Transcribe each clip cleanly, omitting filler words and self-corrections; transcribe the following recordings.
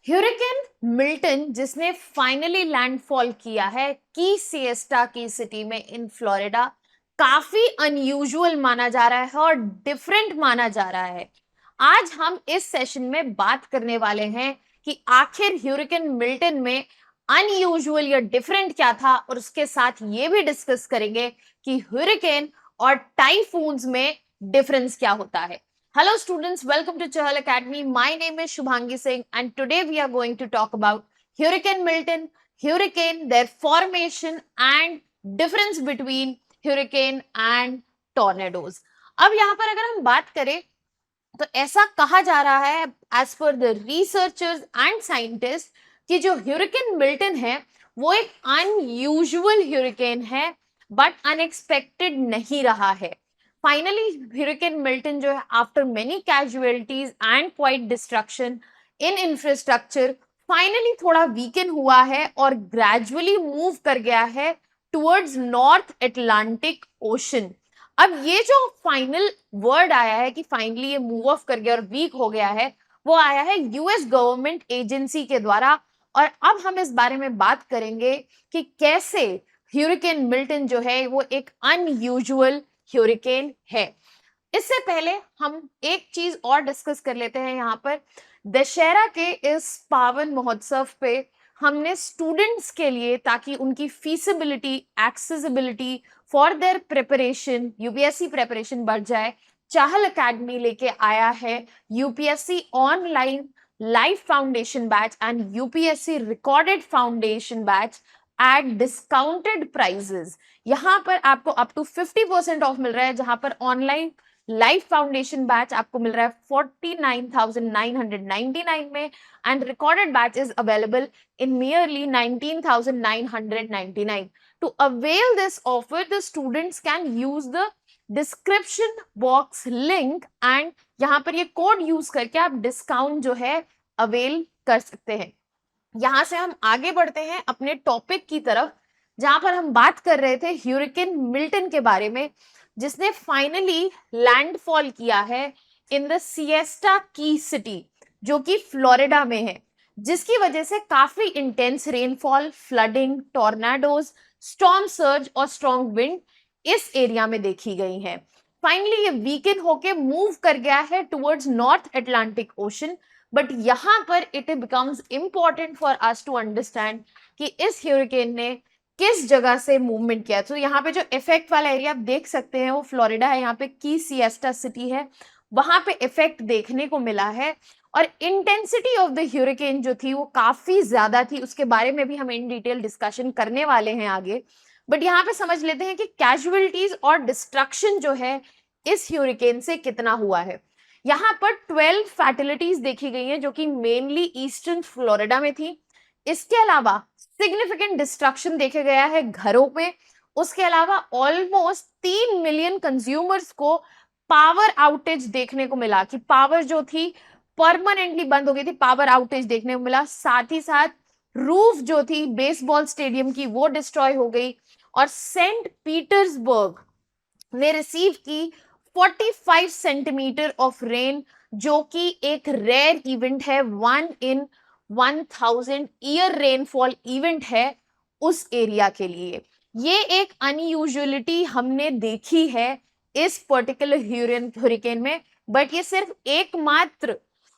ह्यूरिकेन Milton जिसने finally landfall किया है की सिएस्टा की सिटी में इन फ्लोरिडा, काफी अनयूजुअल माना जा रहा है और डिफरेंट माना जा रहा है। आज हम इस सेशन में बात करने वाले हैं कि आखिर ह्यूरिकेन मिल्टन में अनयूजुअल या डिफरेंट क्या था, और उसके साथ ये भी डिस्कस करेंगे कि ह्यूरिकेन और टाइफून्स में डिफरेंस क्या होता है। Hello students, welcome to Chahal Academy. My name is Shubhangi Singh and today we are going to talk about Hurricane Milton, hurricane, their formation and difference between hurricane and tornadoes. अब यहाँ पर अगर हम बात करें तो ऐसा कहा जा रहा है as per the researchers and scientists कि जो hurricane मिल्टन है वो एक unusual hurricane है but unexpected नहीं रहा है। फाइनली ह्यूरिकेन मिल्टन जो है after many casualties and quite destruction in infrastructure finally थोड़ा वीकन हुआ है और ग्रेजुअली मूव कर गया है टुवर्ड्स नॉर्थ अटलांटिक ओशन। अब ये जो फाइनल वर्ड आया है कि फाइनली ये मूव ऑफ कर गया और वीक हो गया है, वो आया है यूएस गवर्नमेंट एजेंसी के द्वारा। और अब हम इस बारे में बात करेंगे कि कैसे ह्यूरिकेन मिल्टन जो है वो एक अनयूजुअल ह्यूरिकेन है। इससे पहले हम एक चीज और डिस्कस कर लेते हैं। यहाँ पर दशहरा के इस पावन महोत्सव पे हमने स्टूडेंट्स के लिए, ताकि उनकी feasibility, accessibility for their preparation, UPSC preparation बढ़ जाए, चाहल एकेडमी लेके आया है UPSC online live foundation batch and UPSC recorded foundation batch at discounted prices. यहाँ पर आपको अप टू 50% ऑफ मिल रहा है, जहां पर ऑनलाइन लाइफ फाउंडेशन बैच आपको मिल रहा है 49,999 में and recorded batch is available in merely 19,999. To avail this offer, the students can use the description box link and यहाँ पर ये कोड यूज करके आप डिस्काउंट जो है अवेल कर सकते हैं। यहां से हम आगे बढ़ते हैं अपने टॉपिक की तरफ, जहां पर हम बात कर रहे थे ह्यूरिकेन मिल्टन के बारे में, जिसने फाइनली लैंडफॉल किया है इन द सिएस्टा की सिटी, जो कि फ्लोरिडा में है, जिसकी वजह से काफी intense rainfall, flooding, tornadoes, storm surge और स्ट्रॉन्ग विंड इस एरिया में देखी गई है। फाइनली ये वीकेंड होके मूव कर गया है towards north Atlantic ocean, but यहाँ पर it becomes important for us to understand कि इस ह्यूरिकेन ने किस जगह से मूवमेंट किया। तो यहाँ पे जो इफेक्ट वाला एरिया आप देख सकते हैं वो फ्लोरिडा है, यहाँ पे की सिएस्टा सिटी है, वहां पे इफेक्ट देखने को मिला है। और इंटेंसिटी ऑफ द ह्यूरिकेन जो थी वो काफी ज्यादा थी, उसके बारे में भी हम इन डिटेल डिस्कशन करने वाले हैं आगे। बट यहाँ पे समझ लेते हैं कि कैजुअलिटीज और डिस्ट्रक्शन जो है इस ह्यूरिकेन से कितना हुआ है। यहाँ पर 12 फैटलिटीज देखी गई हैं, जो कि मेनली ईस्टर्न फ्लोरिडा में थी। इसके अलावा सिग्निफिकेंट डिस्ट्रक्शन देखे गया है घरों पे। उसके अलावा ऑलमोस्ट 3 मिलियन कंज्यूमर्स को पावर आउटेज देखने को मिला, कि पावर जो थी परमानेंटली बंद हो गई थी, पावर आउटेज देखने को मिला। साथ ही साथ रूफ जो थी बेसबॉल स्टेडियम की वो डिस्ट्रॉय हो गई। और सेंट पीटर्सबर्ग ने रिसीव की 45 सेंटीमीटर ऑफ रेन, जो कि एक रेयर इवेंट है, 1 in 1000 ईयर रेनफॉल इवेंट है उस एरिया के लिए। ये एक अनयूजुअलिटी हमने देखी है इस पर्टिकुलर ह्यूरिकेन में, बट ये सिर्फ एकमात्र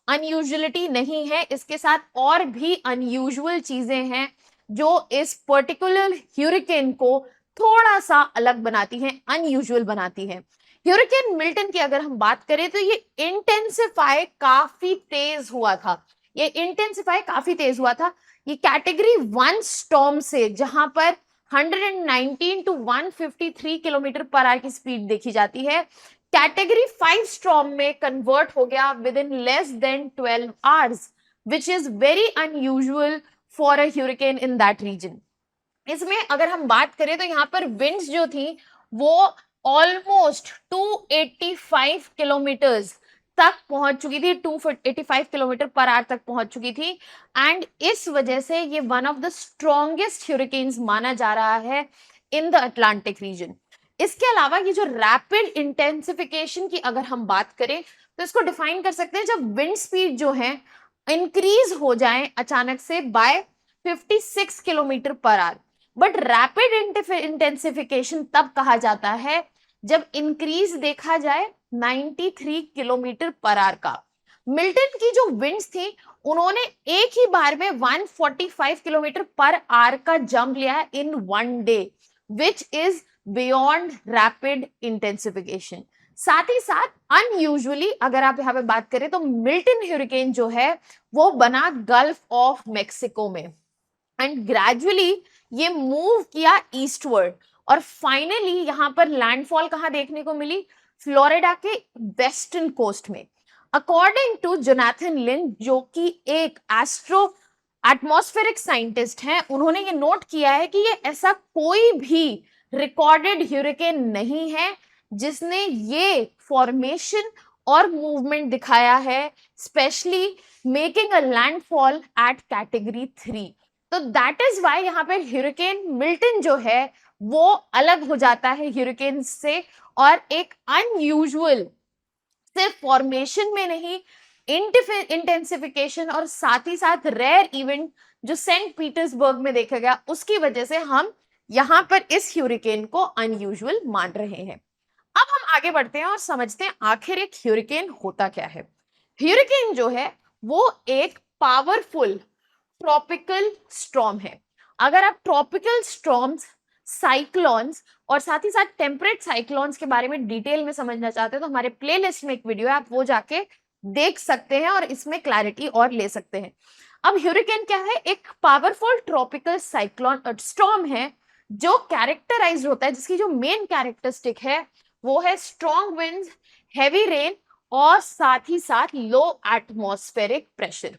अनयूजुअलिटी नहीं है, इसके साथ और भी अनयूजुअल चीजें हैं जो इस पर्टिकुलर ह्यूरिकेन को थोड़ा सा अलग बनाती हैं, अनयूजुअल बनाती हैं। ह्यूरिकेन मिल्टन की अगर हम बात करें तो ये इंटेंसिफाई काफी तेज हुआ था। ये कैटेगरी 1 स्टॉर्म से, जहां पर 119 to 153 किलोमीटर पर आवर की स्पीड देखी जाती है, कैटेगरी 5 स्टॉर्म में कन्वर्ट हो गया within less than 12 hours, which is very unusual for a hurricane in that region. इसमें अगर हम बात करें तो यहाँ पर विंड्स जो थी वो ऑलमोस्ट 285 किलोमीटर्स तक पहुंच चुकी थी, 285 किलोमीटर पर आवर तक पहुंच चुकी थी। एंड इस वजह से ये वन ऑफ द स्ट्रॉन्गेस्ट ह्यूरिकेन्स माना जा रहा है इन द अटलांटिक रीजन। इसके अलावा ये जो रैपिड इंटेंसिफिकेशन की अगर हम बात करें तो इसको डिफाइन कर सकते हैं जब विंड स्पीड जो है इंक्रीज हो जाए अचानक से by 56 kilometre per hour. But rapid intensification तब कहा जाता है जब इंक्रीज देखा जाए 93 किलोमीटर पर आवर का। मिल्टन की जो विंड्स थी उन्होंने एक ही बार में 145 किलोमीटर पर आवर का जंप लिया in one day, which is beyond rapid intensification. साथ ही साथ अनयूजुअली अगर आप यहाँ पे बात करें तो मिल्टन ह्यूरिकेन जो है वो बना गल्फ ऑफ मेक्सिको में, एंड ग्रेजुअली ये मूव किया ईस्टवर्ड, और फाइनली यहां पर लैंडफॉल कहां देखने को मिली, फ्लोरिडा के वेस्टर्न कोस्ट में। अकॉर्डिंग टू जोनाथन लिंड, जो कि एक एटमॉस्फेरिक साइंटिस्ट हैं, उन्होंने ये नोट किया है कि ये ऐसा कोई भी रिकॉर्डेड ह्यूरिकेन नहीं है जिसने ये फॉर्मेशन और मूवमेंट दिखाया है, specially making a landfall at category 3। तो दैट इज वाई यहाँ पे ह्यूरिकेन मिल्टन जो है वो अलग हो जाता है ह्यूरिकेन से, और एक अनयूजुअल सिर्फ फॉर्मेशन में नहीं, इंटेंसिफिकेशन और साथ ही साथ रेयर इवेंट जो सेंट पीटर्सबर्ग में देखा गया, उसकी वजह से हम यहां पर इस ह्यूरिकेन को अनयूजुअल मान रहे हैं। अब हम आगे बढ़ते हैं और समझते हैं आखिर एक ह्यूरिकेन होता क्या है। ह्यूरिकेन जो है वो एक पावरफुल ट्रॉपिकल स्टॉर्म है। अगर आप ट्रॉपिकल स्टॉर्म्स, साइक्लोन्स और साथ ही साथ टेम्परेट साइक्लोन्स के बारे में डिटेल में समझना चाहते हैं तो हमारे प्लेलिस्ट में एक वीडियो है, आप वो जाके देख सकते हैं और इसमें क्लैरिटी और ले सकते हैं। अब ह्यूरिकेन क्या है, एक पावरफुल ट्रॉपिकल साइक्लोन स्टॉर्म है जो कैरेक्टराइज्ड होता है, जिसकी जो मेन कैरेक्टरिस्टिक है वो है स्ट्रॉन्ग विंड्स, हेवी रेन और साथ ही साथ लो एटमॉस्फेरिक प्रेशर।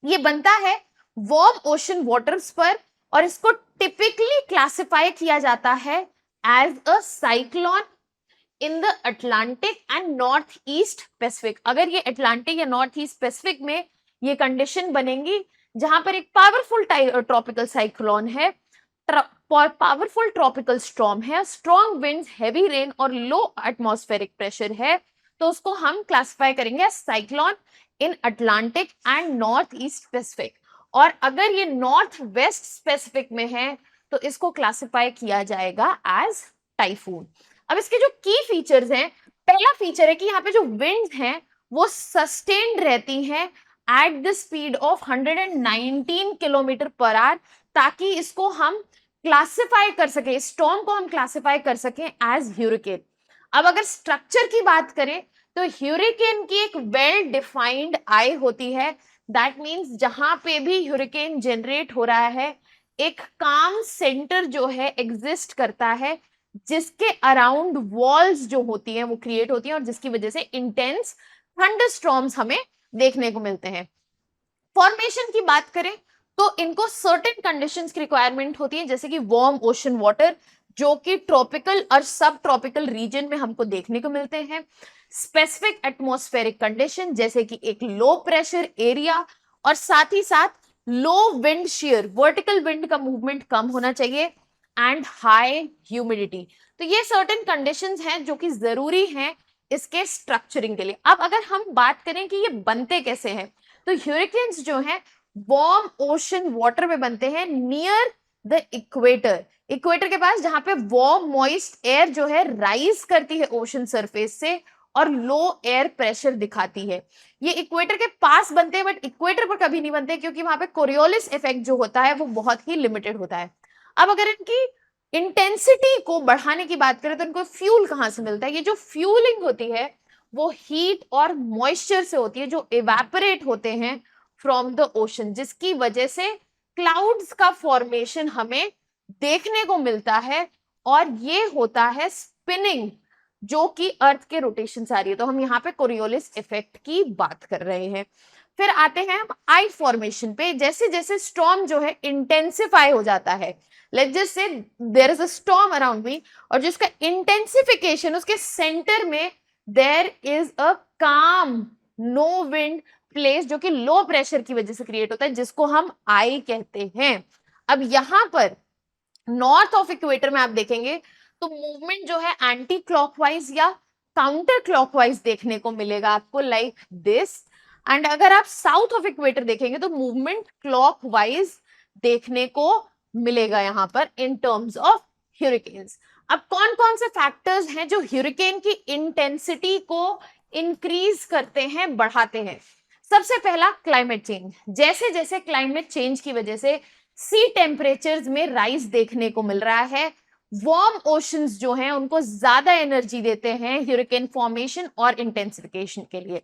ये बनता है वार्म ओशन वाटर्स पर, और इसको टिपिकली क्लासिफाई किया जाता है as a cyclone in the Atlantic and north east Pacific. अगर ये अटलांटिक या नॉर्थ ईस्ट पैसिफिक में ये कंडीशन बनेंगी जहां पर एक पावरफुल ट्रॉपिकल साइक्लोन है, पावरफुल ट्रॉपिकल स्टॉर्म है, स्ट्रॉन्ग विंड्स, हैवी रेन और लो एटमॉस्फेरिक प्रेशर है, तो उसको हम क्लासिफाई करेंगे cyclone in Atlantic and north east Pacific. और अगर ये नॉर्थ वेस्ट स्पेसिफिक में है तो इसको क्लासिफाई किया जाएगा एज टाइफून। अब इसके जो की फीचर्स हैं, पहला फीचर है कि यहाँ पे जो विंड्स हैं वो सस्टेन्ड रहती हैं at the speed of 119 kilometre per our, ताकि इसको हम क्लासिफाई कर सके, स्टॉर्म को हम क्लासिफाई कर सकें एज ह्यूरिकेन। अब अगर स्ट्रक्चर की बात करें तो ह्यूरिकेन की एक वेल डिफाइंड आई होती है, दैट मीन्स जहां पे भी ह्यूरिकेन जनरेट हो रहा है एक काम सेंटर जो है एग्जिस्ट करता है, जिसके अराउंड वॉल्स जो होती हैं वो क्रिएट होती हैं और जिसकी वजह से इंटेंस थंडरस्टॉर्म्स हमें देखने को मिलते हैं। फॉर्मेशन की बात करें तो इनको सर्टेन कंडीशंस की रिक्वायरमेंट होती है, जैसे कि वार्म ओशन वाटर जो कि ट्रॉपिकल और सब ट्रॉपिकल रीजन में हमको देखने को मिलते हैं, स्पेसिफिक एटमॉस्फेरिक कंडीशन जैसे कि एक लो प्रेशर एरिया और साथ ही साथ लो विंड शेयर, वर्टिकल विंड का मूवमेंट कम होना चाहिए, एंड हाई ह्यूमिडिटी। तो ये सर्टेन कंडीशंस हैं जो कि जरूरी हैं इसके स्ट्रक्चरिंग के लिए। अब अगर हम बात करें कि ये बनते कैसे हैं, तो ह्यूरिकेन्स जो हैं वार्म ओशन वाटर में बनते हैं नियर द इक्वेटर, इक्वेटर के पास, जहां पे वार्म मॉइस्ट एयर जो है राइज करती है ओशन सरफेस से और लो एयर प्रेशर दिखाती है। ये इक्वेटर के पास बनते हैं, बट इक्वेटर पर कभी नहीं बनते क्योंकि वहां पे कोरियोलिस इफेक्ट जो होता है वो बहुत ही लिमिटेड होता है। अब अगर इनकी इंटेंसिटी को बढ़ाने की बात करें तो इनको फ्यूल कहां से मिलता है, ये जो फ्यूलिंग होती है वो हीट और मॉइस्चर से होती है जो इवेपोरेट होते हैं फ्रॉम द ओशन, जिसकी वजह से क्लाउड्स का फॉर्मेशन हमें देखने को मिलता है, और ये होता है स्पिनिंग जो कि अर्थ के रोटेशन से आ रही है। तो हम यहाँ पे कोरियोलिस इफेक्ट की बात कर रहे हैं। फिर आते हैं हम आई फॉर्मेशन पे। जैसे जैसे स्टॉर्म जो है इंटेंसिफाई हो जाता है, let's just say there is a storm around me, और जिसका इंटेंसिफिकेशन उसके सेंटर में देयर इज अ काम नो विंड प्लेस जो कि लो प्रेशर की वजह से क्रिएट होता है, जिसको हम आई कहते हैं। अब यहां पर नॉर्थ ऑफ इक्वेटर में आप देखेंगे तो मूवमेंट जो है एंटी क्लॉकवाइज या काउंटर क्लॉकवाइज देखने को मिलेगा आपको, लाइक दिस। एंड अगर आप साउथ ऑफ इक्वेटर देखेंगे तो मूवमेंट क्लॉकवाइज देखने को मिलेगा यहाँ पर इन टर्म्स ऑफ ह्यूरिकेन्स। अब कौन कौन से फैक्टर्स हैं जो ह्यूरिकेन की इंटेंसिटी को इंक्रीज करते हैं, बढ़ाते हैं? सबसे पहला क्लाइमेट चेंज। जैसे जैसे क्लाइमेट चेंज की वजह से सी टेम्परेचर्स में राइज देखने को मिल रहा है, वार्म ओशंस जो हैं उनको ज्यादा एनर्जी देते हैं ह्यूरिकेन फॉर्मेशन और इंटेंसिफिकेशन के लिए।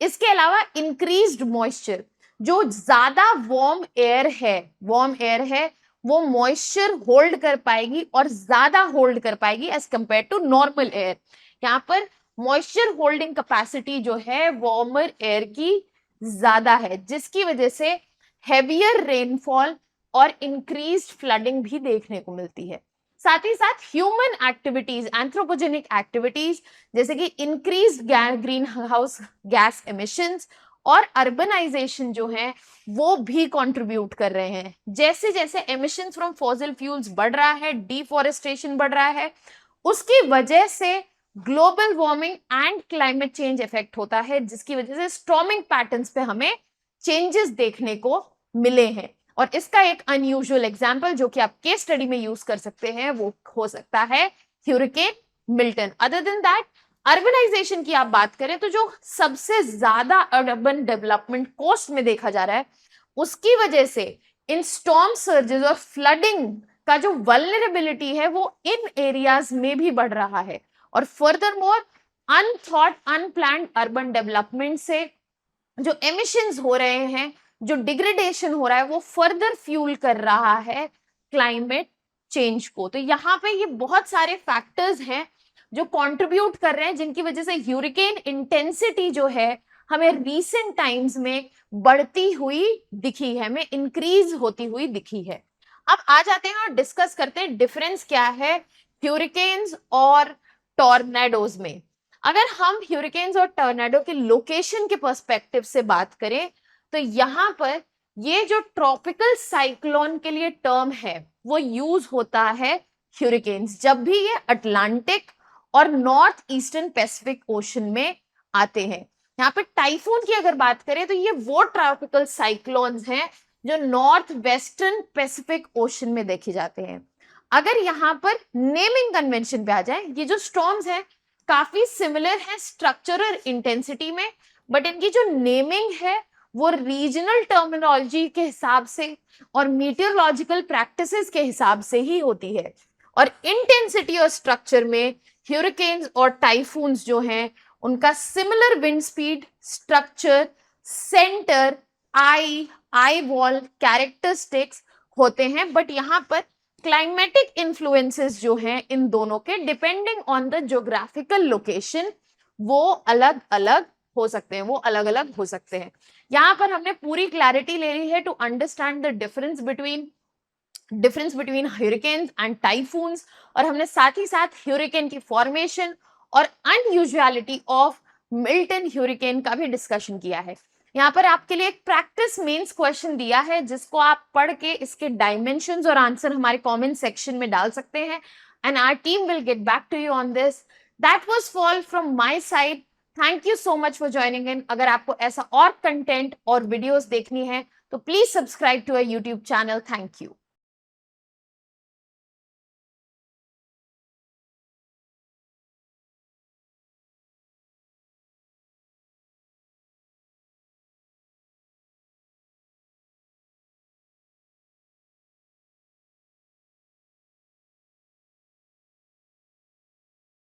इसके अलावा इंक्रीज्ड मॉइस्चर, जो ज्यादा वार्म एयर है वो मॉइस्चर होल्ड कर पाएगी और ज्यादा होल्ड कर पाएगी as compare to normal air. यहाँ पर मॉइस्चर होल्डिंग कैपेसिटी जो है वार्मर एयर की ज्यादा है, जिसकी वजह से हेवियर रेनफॉल और इंक्रीज्ड फ्लडिंग भी देखने को मिलती है। साथ ही साथ ह्यूमन एक्टिविटीज, एंथ्रोपोजेनिक एक्टिविटीज, जैसे कि increased green house gas emissions और अर्बनाइजेशन जो है वो भी कंट्रीब्यूट कर रहे हैं। जैसे जैसे एमिशंस फ्रॉम फॉसिल फ्यूल्स बढ़ रहा है, डिफॉरेस्टेशन बढ़ रहा है, उसकी वजह से global warming and climate change effect होता है, जिसकी वजह से स्टॉर्मिंग पैटर्न्स पे हमें चेंजेस देखने को मिले हैं। और इसका एक अनयूजुअल एग्जाम्पल जो कि आप केस स्टडी में यूज कर सकते हैं वो हो सकता है hurricane Milton. Other than that, urbanisation की आप बात करें तो जो सबसे ज्यादा अर्बन डेवलपमेंट कोस्ट में देखा जा रहा है, उसकी वजह से इन स्टॉर्म सर्जेस और फ्लडिंग का जो वल्नरेबिलिटी है वो इन एरियाज में भी बढ़ रहा है। और further more, unthought unplanned urban development से जो एमिशंस हो रहे हैं, जो डिग्रेडेशन हो रहा है, वो फर्दर फ्यूल कर रहा है क्लाइमेट चेंज को। तो यहाँ पे ये बहुत सारे फैक्टर्स हैं जो कंट्रीब्यूट कर रहे हैं, जिनकी वजह से ह्यूरिकेन इंटेंसिटी जो है हमें रीसेंट टाइम्स में बढ़ती हुई दिखी है, हमें इंक्रीज होती हुई दिखी है। अब आ जाते हैं और डिस्कस करते हैं डिफरेंस क्या है ह्यूरिकेन्स और टॉर्नेडोज में। अगर हम ह्यूरिकेन्स और टॉर्नेडो के लोकेशन के पर्सपेक्टिव से बात करें तो यहाँ पर ये जो ट्रॉपिकल साइक्लोन के लिए टर्म है वो यूज होता है ह्यूरिकेन्स जब भी ये अटलांटिक और नॉर्थ ईस्टर्न पैसिफिक ओशन में आते हैं। यहाँ पे टाइफून की अगर बात करें तो ये वो ट्रॉपिकल साइक्लोन्स हैं जो नॉर्थ वेस्टर्न पैसिफिक ओशन में देखे जाते हैं। अगर यहाँ पर नेमिंग कन्वेंशन पे आ जाए, ये जो स्टॉर्म्स हैं काफी सिमिलर है स्ट्रक्चर और इंटेंसिटी में, बट इनकी जो नेमिंग है वो रीजनल टर्मिनोलॉजी के हिसाब से और मीटियोलॉजिकल प्रैक्टिसेस के हिसाब से ही होती है। और इंटेंसिटी और स्ट्रक्चर में ह्यूरिकेन्स और टाइफून्स जो हैं उनका similar wind speed, structure, centre, eye wall characteristics होते हैं, बट यहाँ पर क्लाइमेटिक इन्फ्लुएंसेस जो हैं इन दोनों के depending on the geographical location वो अलग अलग हो सकते हैं, वो अलग अलग हो सकते हैं। यहाँ पर हमने पूरी क्लैरिटी ले ली है to understand the difference between hurricanes and typhoons, और हमने साथ ही साथ ह्यूरिकेन की फॉर्मेशन और अनयूजुअलिटी ऑफ मिल्टन ह्यूरिकेन का भी डिस्कशन किया है। यहाँ पर आपके लिए एक प्रैक्टिस मेंस क्वेश्चन दिया है जिसको आप पढ़ के इसके डायमेंशंस और आंसर हमारे कमेंट सेक्शन में डाल सकते हैं, and our team will get back to you on this. That was all from my side. Thank you so much for joining in. अगर आपको ऐसा और कंटेंट और वीडियोस देखनी है तो please subscribe to our YouTube channel. Thank you.